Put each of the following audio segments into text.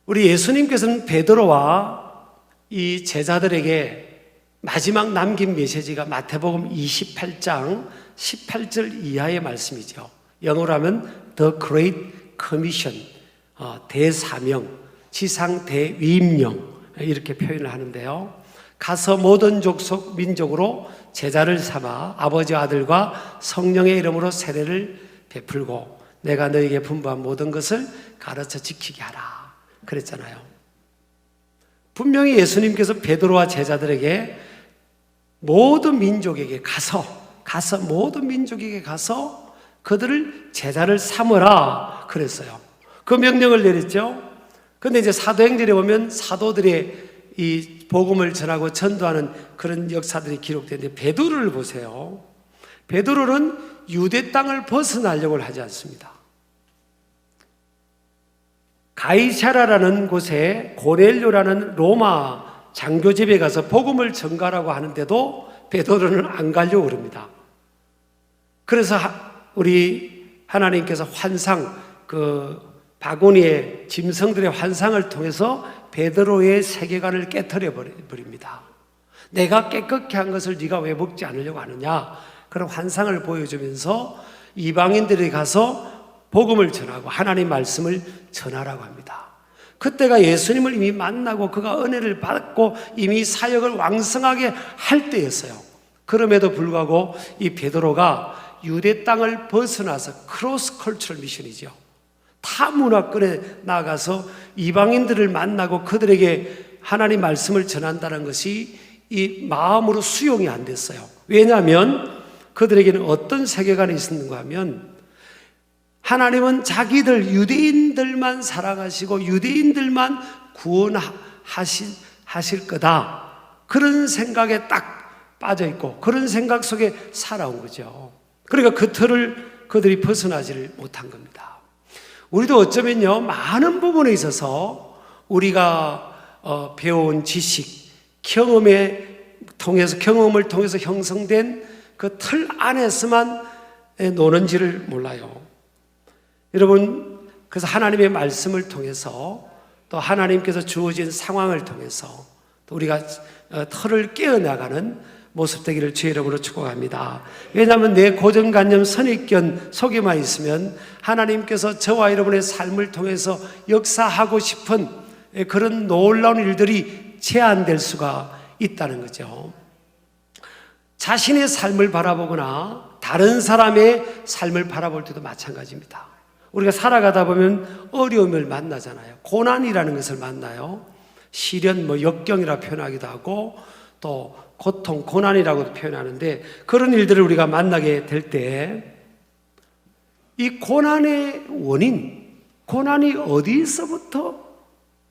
우리 예수님께서는 베드로와 이 제자들에게 마지막 남긴 메시지가 마태복음 28장 18절 이하의 말씀이죠. 영어로 하면 The Great Commission, 대사명, 지상 대위임령 이렇게 표현을 하는데요. 가서 모든 족속 민족으로 제자를 삼아 아버지와 아들과 성령의 이름으로 세례를 베풀고 내가 너에게 분부한 모든 것을 가르쳐 지키게 하라 그랬잖아요. 분명히 예수님께서 베드로와 제자들에게 모든 민족에게 가서 모든 민족에게 가서 그들을 제자를 삼으라 그랬어요. 그 명령을 내렸죠. 그런데 이제 사도행전에 보면 사도들의 이 복음을 전하고 전도하는 그런 역사들이 기록되는데 베드로를 보세요. 베드로는 유대 땅을 벗어나려고 하지 않습니다. 가이사라라는 곳에 고넬료라는 로마 장교 집에 가서 복음을 전가라고 하는데도 베드로는 안 가려고 그럽니다. 그래서 우리 하나님께서 환상, 바구니의 짐승들의 환상을 통해서 베드로의 세계관을 깨트려 버립니다. 내가 깨끗게 한 것을 네가 왜 먹지 않으려고 하느냐, 그런 환상을 보여주면서 이방인들이 가서 복음을 전하고 하나님 말씀을 전하라고 합니다. 그때가 예수님을 이미 만나고 그가 은혜를 받고 이미 사역을 왕성하게 할 때였어요. 그럼에도 불구하고 이 베드로가 유대 땅을 벗어나서 크로스 컬처럴 미션이죠. 타 문화권에 나가서 이방인들을 만나고 그들에게 하나님 말씀을 전한다는 것이 이 마음으로 수용이 안 됐어요. 왜냐하면 그들에게는 어떤 세계관이 있었는가 하면 하나님은 자기들 유대인들만 사랑하시고 유대인들만 구원하실 거다, 그런 생각에 딱 빠져 있고 그런 생각 속에 살아온 거죠. 그러니까 그 틀을 그들이 벗어나지를 못한 겁니다. 우리도 어쩌면요, 많은 부분에 있어서 우리가 배워온 지식, 경험을 통해서 형성된 그 틀 안에서만 노는지를 몰라요. 여러분, 그래서 하나님의 말씀을 통해서 또 하나님께서 주어진 상황을 통해서 또 우리가 틀을 깨어나가는 모습 되기를 주의 이름으로 축복합니다. 왜냐하면 내 고정관념 선입견 속에만 있으면 하나님께서 저와 여러분의 삶을 통해서 역사하고 싶은 그런 놀라운 일들이 제한될 수가 있다는 거죠. 자신의 삶을 바라보거나 다른 사람의 삶을 바라볼 때도 마찬가지입니다. 우리가 살아가다 보면 어려움을 만나잖아요. 고난이라는 것을 만나요. 시련, 역경이라 표현하기도 하고 또 고통, 고난이라고도 표현하는데 그런 일들을 우리가 만나게 될 때 이 고난의 원인, 고난이 어디서부터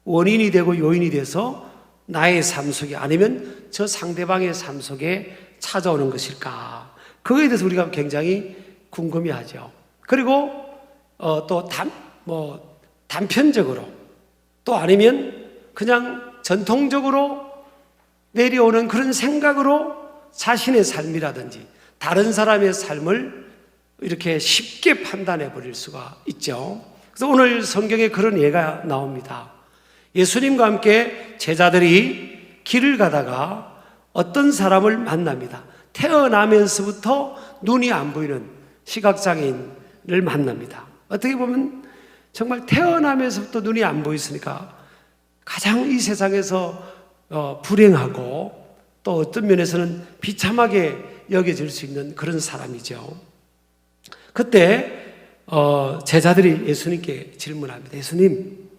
원인이 되고 요인이 돼서 나의 삶 속에 아니면 저 상대방의 삶 속에 찾아오는 것일까? 그거에 대해서 우리가 굉장히 궁금해하죠. 그리고 또 단편적으로 또 아니면 그냥 전통적으로 내려오는 그런 생각으로 자신의 삶이라든지 다른 사람의 삶을 이렇게 쉽게 판단해 버릴 수가 있죠. 그래서 오늘 성경에 그런 예가 나옵니다. 예수님과 함께 제자들이 길을 가다가 어떤 사람을 만납니다. 태어나면서부터 눈이 안 보이는 시각장애인을 만납니다. 어떻게 보면 정말 태어나면서부터 눈이 안 보였으니까 가장 이 세상에서 불행하고 또 어떤 면에서는 비참하게 여겨질 수 있는 그런 사람이죠. 그때 제자들이 예수님께 질문합니다. 예수님,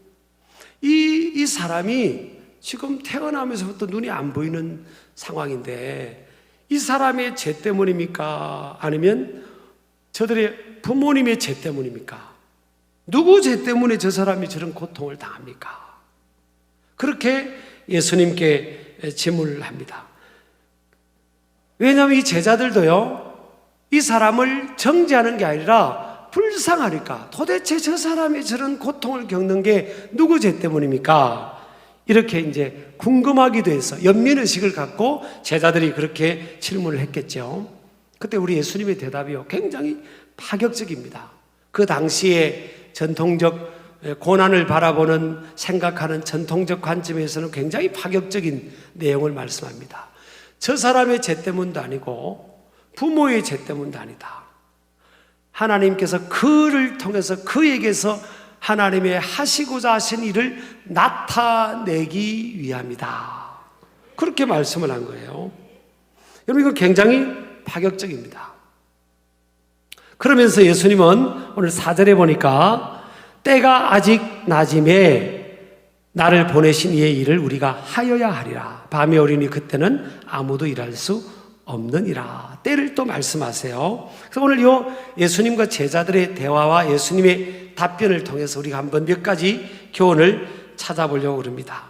이 사람이 지금 태어나면서부터 눈이 안 보이는 상황인데 이 사람의 죄 때문입니까? 아니면 저들의 부모님의 죄 때문입니까? 누구 죄 때문에 저 사람이 저런 고통을 당합니까? 그렇게 예수님께 질문을 합니다. 왜냐하면 이 제자들도요, 이 사람을 정죄하는 게 아니라 불쌍하니까 도대체 저 사람이 저런 고통을 겪는 게 누구 죄 때문입니까? 이렇게 이제 궁금하기도 해서 연민의식을 갖고 제자들이 그렇게 질문을 했겠죠. 그때 우리 예수님의 대답이요, 굉장히 파격적입니다. 그 당시에 전통적 고난을 바라보는 생각하는 전통적 관점에서는 굉장히 파격적인 내용을 말씀합니다. 저 사람의 죄 때문도 아니고 부모의 죄 때문도 아니다. 하나님께서 그를 통해서 그에게서 하나님의 하시고자 하신 일을 나타내기 위함이다. 그렇게 말씀을 한 거예요. 여러분, 이건 굉장히 파격적입니다. 그러면서 예수님은 오늘 4절에 보니까 때가 아직 낮임에 나를 보내신 이의 일을 우리가 하여야 하리라. 밤이 오리니 그때는 아무도 일할 수 없느니라. 때를 또 말씀하세요. 그래서 오늘 요 예수님과 제자들의 대화와 예수님의 답변을 통해서 우리가 한번 몇 가지 교훈을 찾아보려고 합니다.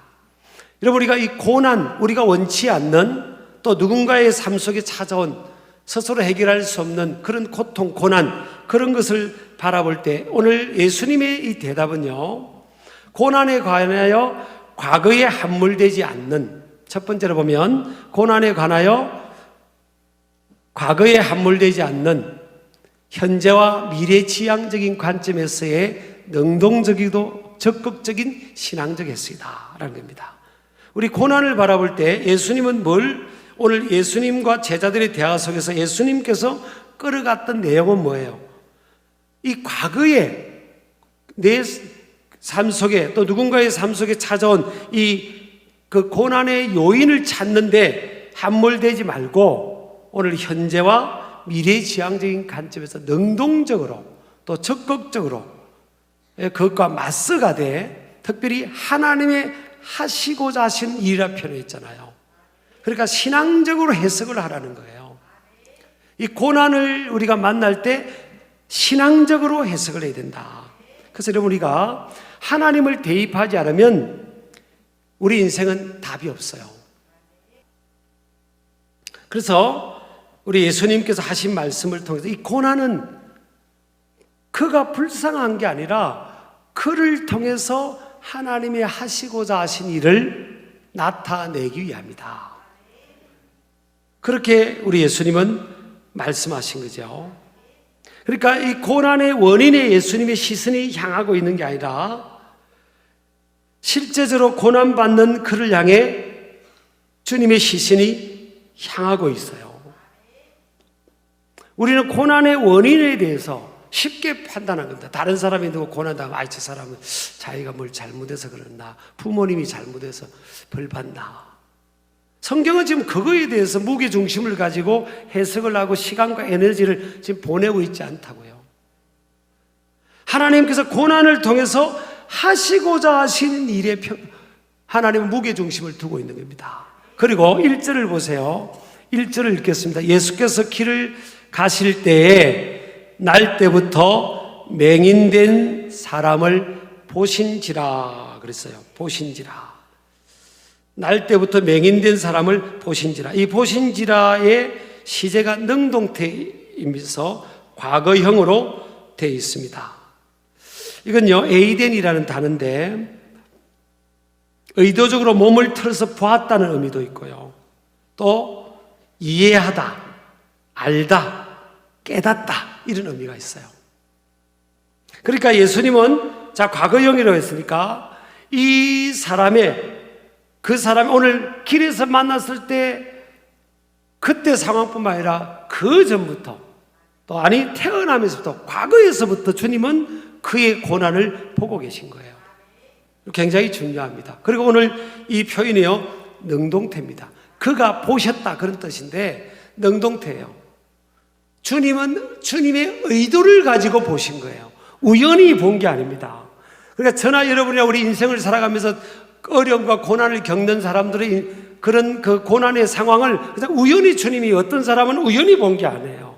여러분, 우리가 이 고난, 우리가 원치 않는 또 누군가의 삶 속에 찾아온 스스로 해결할 수 없는 그런 고통, 고난, 그런 것을 바라볼 때 오늘 예수님의 이 대답은요, 고난에 관하여 과거에 함몰되지 않는, 첫 번째로 보면 고난에 관하여 과거에 함몰되지 않는 현재와 미래지향적인 관점에서의 능동적이고 적극적인 신앙적 해석이다라는 겁니다. 우리 고난을 바라볼 때 예수님은 오늘 예수님과 제자들의 대화 속에서 예수님께서 끌어갔던 내용은 뭐예요? 이 과거에 내 삶 속에 또 누군가의 삶 속에 찾아온 그 고난의 요인을 찾는데 함몰되지 말고 오늘 현재와 미래지향적인 관점에서 능동적으로 또 적극적으로 그것과 맞서가되 특별히 하나님의 하시고자 하신 일이라 표현했잖아요. 그러니까 신앙적으로 해석을 하라는 거예요. 이 고난을 우리가 만날 때 신앙적으로 해석을 해야 된다. 그래서 여러분, 우리가 하나님을 대입하지 않으면 우리 인생은 답이 없어요. 그래서 우리 예수님께서 하신 말씀을 통해서 이 고난은 그가 불쌍한 게 아니라 그를 통해서 하나님이 하시고자 하신 일을 나타내기 위함이다. 그렇게 우리 예수님은 말씀하신 거죠. 그러니까 이 고난의 원인에 예수님의 시선이 향하고 있는 게 아니라 실제적으로 고난받는 그를 향해 주님의 시선이 향하고 있어요. 우리는 고난의 원인에 대해서 쉽게 판단한 겁니다. 다른 사람이 누구 고난당하면 저 사람은 자기가 뭘 잘못해서 그랬나, 부모님이 잘못해서 벌 받나. 성경은 지금 그거에 대해서 무게중심을 가지고 해석을 하고 시간과 에너지를 지금 보내고 있지 않다고요. 하나님께서 고난을 통해서 하시고자 하시는 일에 하나님은 무게중심을 두고 있는 겁니다. 그리고 1절을 보세요. 1절을 읽겠습니다. 예수께서 길을 가실 때에 날 때부터 맹인된 사람을 보신지라 그랬어요. 보신지라. 날 때부터 맹인된 사람을 보신지라. 이 보신지라의 시제가 능동태이면서 과거형으로 되어 있습니다. 이건요, 에이덴이라는 단어인데 의도적으로 몸을 틀어서 보았다는 의미도 있고요. 또 이해하다, 알다, 깨닫다 이런 의미가 있어요. 그러니까 예수님은 과거형이라고 했으니까 그 사람이 오늘 길에서 만났을 때 그때 상황뿐만 아니라 그 전부터 또 태어나면서부터 과거에서부터 주님은 그의 고난을 보고 계신 거예요. 굉장히 중요합니다. 그리고 오늘 이 표현이요, 능동태입니다. 그가 보셨다 그런 뜻인데 능동태예요. 주님은 주님의 의도를 가지고 보신 거예요. 우연히 본 게 아닙니다. 그러니까 저나 여러분이나 우리 인생을 살아가면서 어려움과 고난을 겪는 사람들의 그런 그 고난의 상황을 우연히 주님이 어떤 사람은 우연히 본 게 아니에요.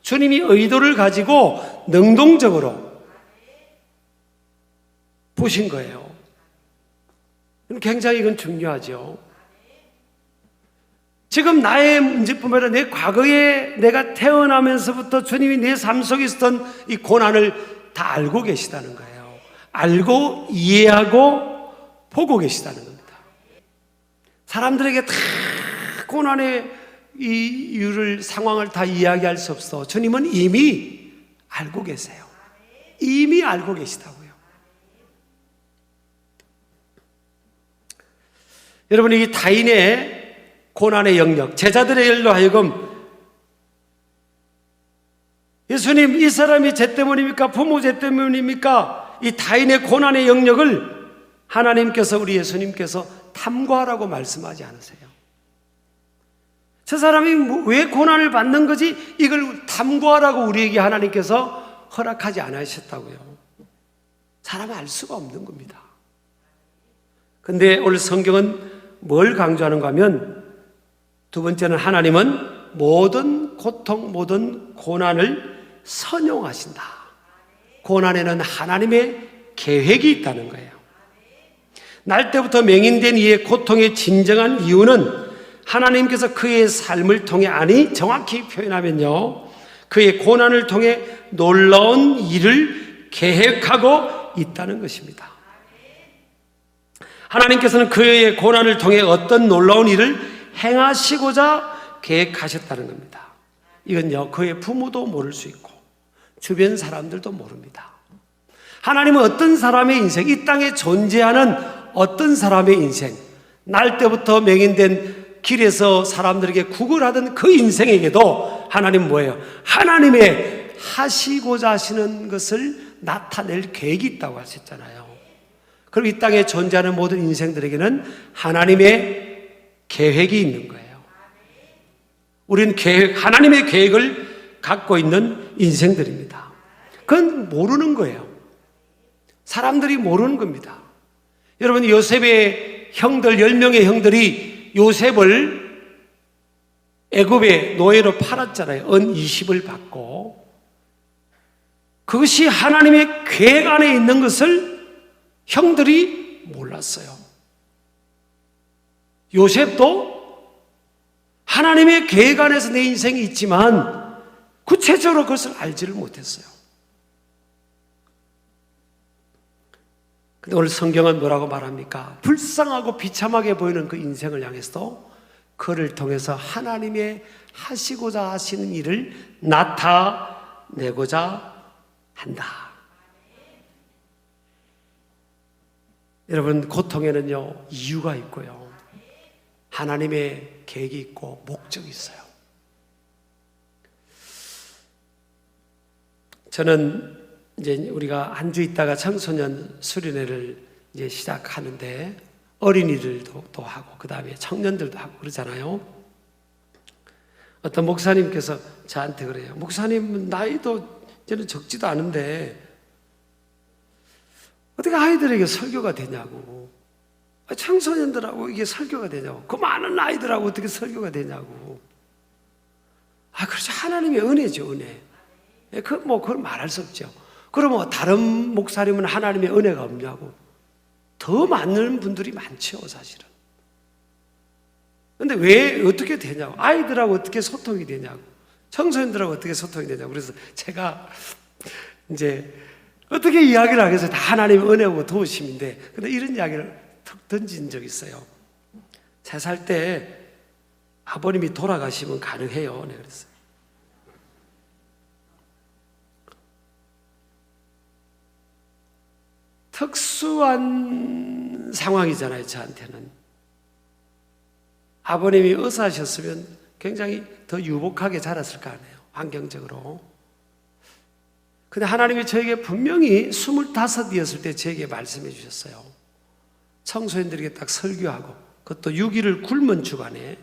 주님이 의도를 가지고 능동적으로 보신 거예요. 굉장히 이건 중요하죠. 지금 나의 문제뿐만 아니라 내 과거에 내가 태어나면서부터 주님이 내 삶 속에 있었던 이 고난을 다 알고 계시다는 거예요. 알고 이해하고 보고 계시다는 겁니다. 사람들에게 다 고난의 이 이유를, 상황을 다 이야기할 수 없어. 주님은 이미 알고 계세요. 이미 알고 계시다고요. 여러분, 이 타인의 고난의 영역, 제자들의 일로 하여금 예수님, 이 사람이 죄 때문입니까? 부모 죄 때문입니까? 이 타인의 고난의 영역을 하나님께서, 우리 예수님께서 탐구하라고 말씀하지 않으세요. 저 사람이 왜 고난을 받는 거지? 이걸 탐구하라고 우리에게 하나님께서 허락하지 않으셨다고요. 사람은 알 수가 없는 겁니다. 근데 오늘 성경은 뭘 강조하는가 하면, 두 번째는 하나님은 모든 고통, 모든 고난을 선용하신다. 고난에는 하나님의 계획이 있다는 거예요. 날 때부터 맹인된 이의 고통의 진정한 이유는 하나님께서 그의 삶을 통해, 아니 정확히 표현하면요, 그의 고난을 통해 놀라운 일을 계획하고 있다는 것입니다. 하나님께서는 그의 고난을 통해 어떤 놀라운 일을 행하시고자 계획하셨다는 겁니다. 이건요, 그의 부모도 모를 수 있고 주변 사람들도 모릅니다. 하나님은 어떤 사람의 인생, 이 땅에 존재하는 어떤 사람의 인생, 날 때부터 맹인된 길에서 사람들에게 구걸하던 그 인생에게도 하나님은 뭐예요? 하나님의 하시고자 하시는 것을 나타낼 계획이 있다고 하셨잖아요. 그리고 이 땅에 존재하는 모든 인생들에게는 하나님의 계획이 있는 거예요. 우리는 하나님의 계획을 갖고 있는 인생들입니다. 그건 모르는 거예요. 사람들이 모르는 겁니다. 여러분, 요셉의 형들, 10명의 형들이 요셉을 애굽의 노예로 팔았잖아요. 은 20을 받고. 그것이 하나님의 계획 안에 있는 것을 형들이 몰랐어요. 요셉도 하나님의 계획 안에서 내 인생이 있지만 구체적으로 그것을 알지를 못했어요. 근데 오늘 성경은 뭐라고 말합니까? 불쌍하고 비참하게 보이는 그 인생을 향해서도 그를 통해서 하나님의 하시고자 하시는 일을 나타내고자 한다. 여러분, 고통에는요, 이유가 있고요, 하나님의 계획이 있고 목적이 있어요. 저는 이제 우리가 한 주 있다가 청소년 수련회를 이제 시작하는데, 어린이들도 또 하고 그 다음에 청년들도 하고 그러잖아요. 어떤 목사님께서 저한테 그래요. 목사님, 나이도 이제는 적지도 않은데 어떻게 아이들에게 설교가 되냐고. 청소년들하고 이게 설교가 되냐고. 그 많은 아이들하고 어떻게 설교가 되냐고. 그렇죠. 하나님의 은혜죠, 은혜. 그걸 말할 수 없죠. 그러면 다른 목사님은 하나님의 은혜가 없냐고. 더 많은 분들이 많죠, 사실은. 근데 왜, 어떻게 되냐고. 아이들하고 어떻게 소통이 되냐고. 청소년들하고 어떻게 소통이 되냐고. 그래서 제가 이제 어떻게 이야기를 하겠어요? 다 하나님의 은혜고 도우심인데. 근데 이런 이야기를 툭 던진 적이 있어요. 3살 때 아버님이 돌아가시면 가능해요. 네, 그랬어요. 특수한 상황이잖아요, 저한테는. 아버님이 의사하셨으면 굉장히 더 유복하게 자랐을 거 아니에요, 환경적으로. 근데 하나님이 저에게 분명히 25이었을 때 저에게 말씀해 주셨어요. 청소년들에게 딱 설교하고, 그것도 6일을 굶은 주간에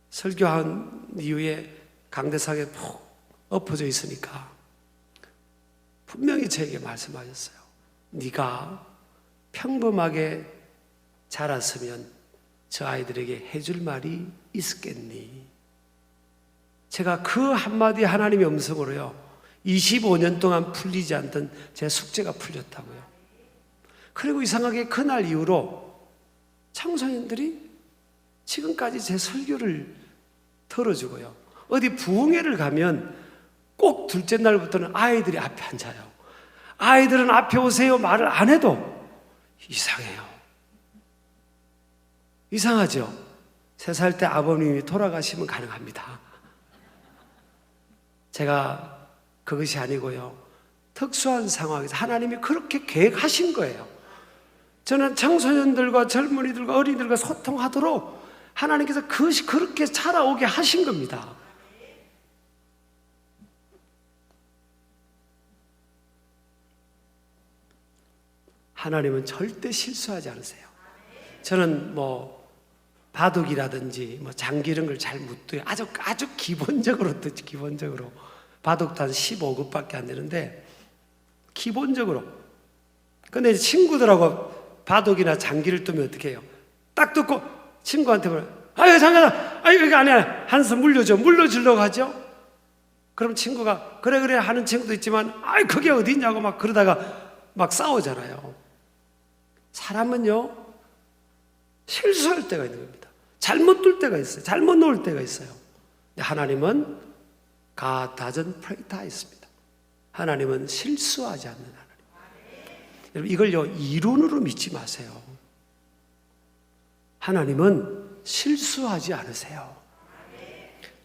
설교한 이후에 강대상에 푹 엎어져 있으니까 분명히 저에게 말씀하셨어요. 네가 평범하게 자랐으면 저 아이들에게 해줄 말이 있었겠니? 제가 그 한마디 하나님의 음성으로요, 25년 동안 풀리지 않던 제 숙제가 풀렸다고요. 그리고 이상하게 그날 이후로 청소년들이 지금까지 제 설교를 들어주고요, 어디 부흥회를 가면 꼭 둘째 날부터는 아이들이 앞에 앉아요. 아이들은 앞에 오세요 말을 안 해도 이상해요. 이상하죠? 3살 때 아버님이 돌아가시면 가능합니다. 제가 그것이 아니고요, 특수한 상황에서 하나님이 그렇게 계획하신 거예요. 저는 청소년들과 젊은이들과 어린이들과 소통하도록 하나님께서 그것이 그렇게 자라오게 하신 겁니다. 하나님은 절대 실수하지 않으세요. 저는 바둑이라든지 장기 이런 걸 잘 못 둬요. 아주 기본적으로 듣지, 기본적으로. 바둑도 한 15급밖에 안 되는데, 기본적으로. 근데 친구들하고 바둑이나 장기를 두면 어떻게 해요? 딱 듣고 친구한테 말해요. 아유, 장가다. 아유, 이거 아니야. 한숨 물려주려고 하죠? 그럼 친구가, 그래, 하는 친구도 있지만, 아이, 그게 어딨냐고 막 그러다가 막 싸우잖아요. 사람은요, 실수할 때가 있는 겁니다. 잘못 둘 때가 있어요. 잘못 놓을 때가 있어요. 근데 하나님은 God doesn't practice입니다. 하나님은 실수하지 않는 하나님. 여러분, 이걸요, 이론으로 믿지 마세요. 하나님은 실수하지 않으세요.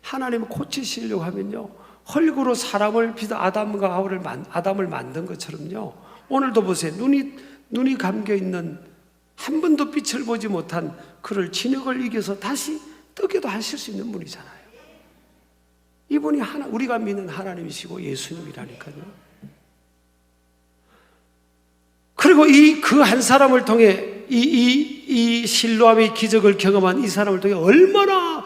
하나님은 고치시려고 하면요, 헐구로 사람을 빚어 아담을 만든 것처럼요, 오늘도 보세요. 눈이 감겨 있는, 한 번도 빛을 보지 못한 그를 진흙을 이겨서 다시 뜨게도 하실 수 있는 분이잖아요. 이분이 우리가 믿는 하나님이시고 예수님이라니까요. 그리고 그 한 사람을 통해 이 실로암의 기적을 경험한 이 사람을 통해 얼마나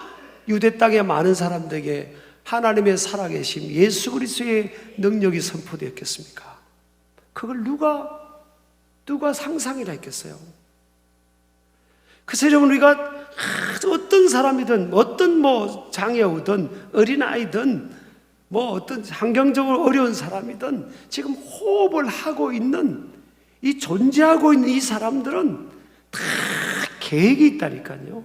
유대 땅의 많은 사람들에게 하나님의 살아계심, 예수 그리스도의 능력이 선포되었겠습니까? 그걸 누가 상상이라 했겠어요? 그래서 여러분, 우리가 어떤 사람이든, 어떤 장애우든, 어린아이든, 어떤 환경적으로 어려운 사람이든, 지금 호흡을 하고 있는, 존재하고 있는 이 사람들은 다 계획이 있다니까요.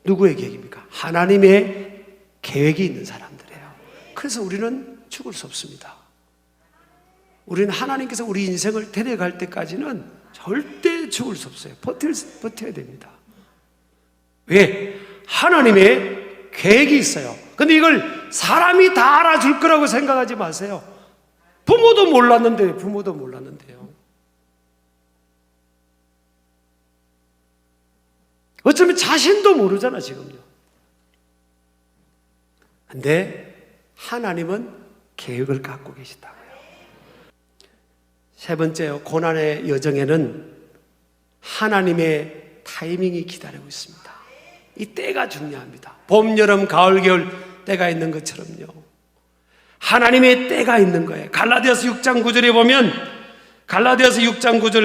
누구의 계획입니까? 하나님의 계획이 있는 사람들이에요. 그래서 우리는 죽을 수 없습니다. 우리는 하나님께서 우리 인생을 데려갈 때까지는 절대 죽을 수 없어요. 버텨야 됩니다. 왜? 하나님의 계획이 있어요. 근데 이걸 사람이 다 알아줄 거라고 생각하지 마세요. 부모도 몰랐는데요. 어쩌면 자신도 모르잖아, 지금요. 근데 하나님은 계획을 갖고 계시다고요. 세 번째요, 고난의 여정에는 하나님의 타이밍이 기다리고 있습니다. 이 때가 중요합니다. 봄, 여름, 가을, 겨울 때가 있는 것처럼요, 하나님의 때가 있는 거예요. 갈라디아서 6장 9절에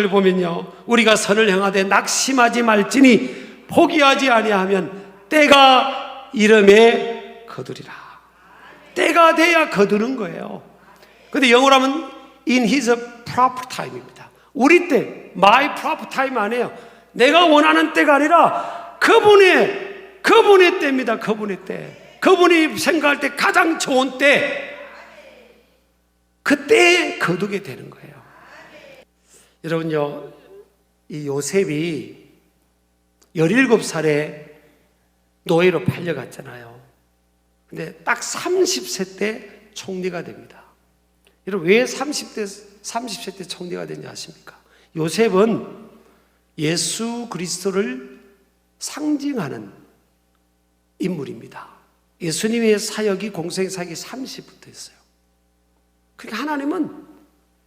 보면요, 우리가 선을 행하되 낙심하지 말지니 포기하지 아니하면 때가 이름에 거두리라. 때가 돼야 거두는 거예요. 근데 영어로 하면 in his proper time입니다. 우리 때, my proper time 아니에요. 내가 원하는 때가 아니라 그분의 때입니다. 그분의 때. 그분이 생각할 때 가장 좋은 때, 그때에 거두게 되는 거예요. 여러분요, 이 요셉이 17살에 노예로 팔려갔잖아요. 근데 딱 30세 때 총리가 됩니다. 여러분, 왜 30세 때 총리가 됐냐 아십니까? 요셉은 예수 그리스도를 상징하는 인물입니다. 예수님의 사역이, 공생 사역이 30부터 했어요. 그러니까 하나님은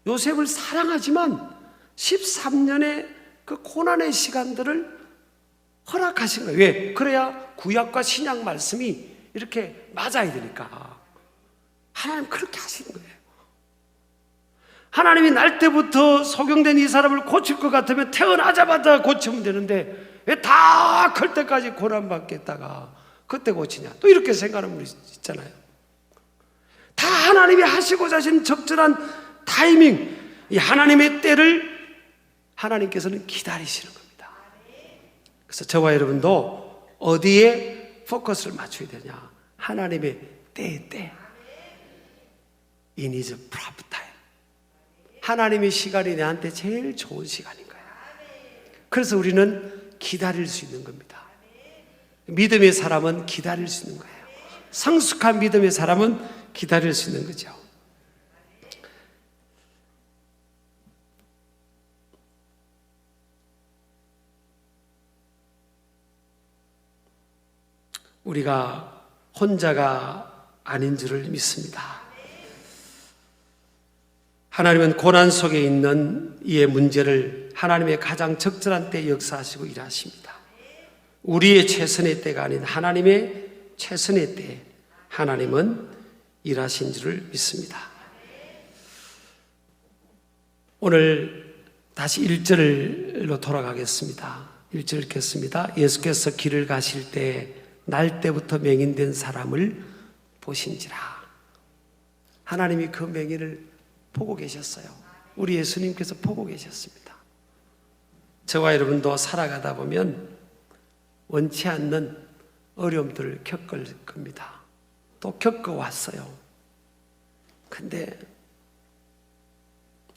요셉을 사랑하지만 13년의 그 고난의 시간들을 허락하신 거예요. 왜? 그래야 구약과 신약 말씀이 이렇게 맞아야 되니까. 하나님 그렇게 하시는 거예요. 하나님이 날 때부터 소경된 이 사람을 고칠 것 같으면 태어나자마자 고치면 되는데 왜 다 클 때까지 고난받겠다가 그때 고치냐? 또 이렇게 생각하는 분이 있잖아요. 다 하나님이 하시고자 하신 적절한 타이밍, 이 하나님의 때를 하나님께서는 기다리시는 겁니다. 그래서 저와 여러분도 어디에 포커스를 맞춰야 되냐? 하나님의 때. In his proper time. 하나님의 시간이 내한테 제일 좋은 시간인 거예요. 그래서 우리는 기다릴 수 있는 겁니다. 믿음의 사람은 기다릴 수 있는 거예요. 성숙한 믿음의 사람은 기다릴 수 있는 거죠. 우리가 혼자가 아닌 줄을 믿습니다. 하나님은 고난 속에 있는 이의 문제를 하나님의 가장 적절한 때 역사하시고 일하십니다. 우리의 최선의 때가 아닌 하나님의 최선의 때에 하나님은 일하신 줄을 믿습니다. 오늘 다시 1절로 돌아가겠습니다. 1절 읽겠습니다. 예수께서 길을 가실 때 날 때부터 맹인된 사람을 보신지라. 하나님이 그 맹인을 보고 계셨어요. 우리 예수님께서 보고 계셨습니다. 저와 여러분도 살아가다 보면 원치 않는 어려움들을 겪을 겁니다. 또 겪어왔어요. 근데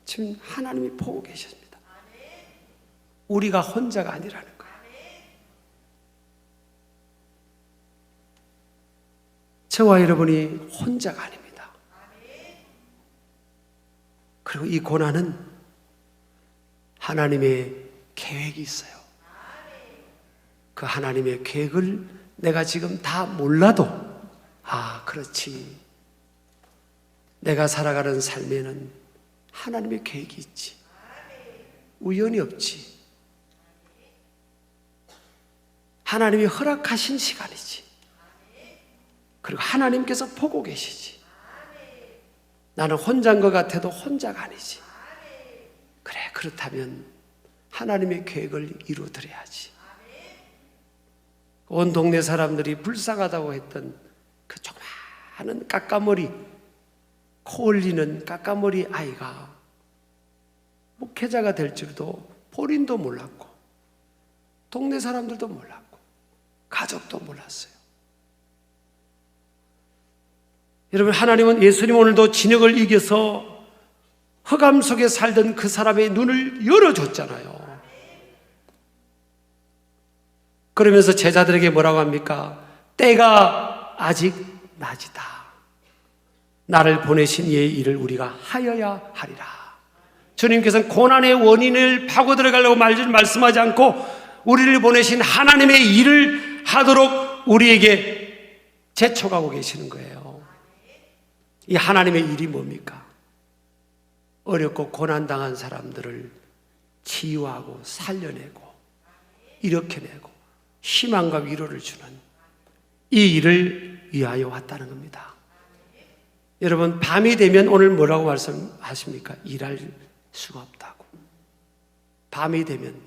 지금 하나님이 보고 계십니다. 우리가 혼자가 아니라는 거예요. 저와 여러분이 혼자가 아닙니다. 그리고 이 고난은 하나님의 계획이 있어요. 그 하나님의 계획을 내가 지금 다 몰라도, 아, 그렇지. 내가 살아가는 삶에는 하나님의 계획이 있지. 우연이 없지. 하나님이 허락하신 시간이지. 그리고 하나님께서 보고 계시지. 나는 혼자인 것 같아도 혼자가 아니지. 그래, 그렇다면 하나님의 계획을 이루어드려야지. 온 동네 사람들이 불쌍하다고 했던 그 조그마한 까까머리, 코 올리는 까까머리 아이가 목회자가 될 줄도 본인도 몰랐고, 동네 사람들도 몰랐고, 가족도 몰랐어요. 여러분, 하나님은 예수님 오늘도 진역을 이겨서 흑암 속에 살던 그 사람의 눈을 열어줬잖아요. 그러면서 제자들에게 뭐라고 합니까? 때가 아직 낮이다. 나를 보내신 이의 일을 우리가 하여야 하리라. 주님께서는 고난의 원인을 파고 들어가려고 말씀하지 않고 우리를 보내신 하나님의 일을 하도록 우리에게 재촉하고 계시는 거예요. 이 하나님의 일이 뭡니까? 어렵고 고난당한 사람들을 치유하고 살려내고 일으켜내고 희망과 위로를 주는 이 일을 위하여 왔다는 겁니다. 여러분, 밤이 되면 오늘 뭐라고 말씀하십니까? 일할 수가 없다고. 밤이 되면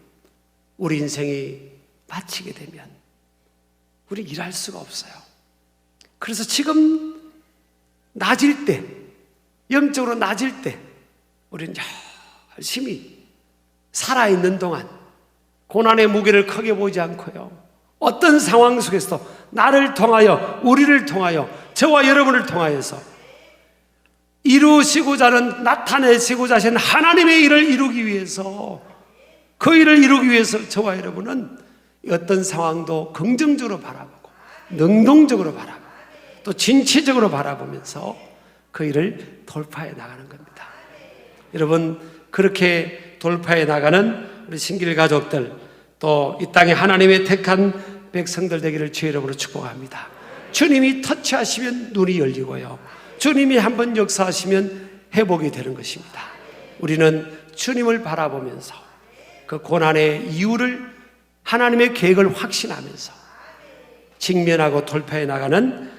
우리 인생이 마치게 되면 우리 일할 수가 없어요. 그래서 지금 낮일 때, 영적으로 낮일 때 우리는 열심히 살아있는 동안 고난의 무게를 크게 보지 않고요, 어떤 상황 속에서도 나를 통하여, 우리를 통하여, 저와 여러분을 통하여서 이루시고자 하는, 나타내시고자 하신 하나님의 일을 이루기 위해서, 그 일을 이루기 위해서 저와 여러분은 어떤 상황도 긍정적으로 바라보고 능동적으로 바라보고 또 진취적으로 바라보면서 그 일을 돌파해 나가는 겁니다. 여러분, 그렇게 돌파해 나가는 우리 신길 가족들, 또 이 땅에 하나님의 택한 백성들 되기를 주의 이름으로 축복합니다. 주님이 터치하시면 눈이 열리고요, 주님이 한번 역사하시면 회복이 되는 것입니다. 우리는 주님을 바라보면서 그 고난의 이유를, 하나님의 계획을 확신하면서 직면하고 돌파해 나가는,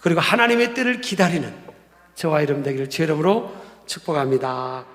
그리고 하나님의 때를 기다리는 저와 여러분 되기를 주의 이름으로 축복합니다.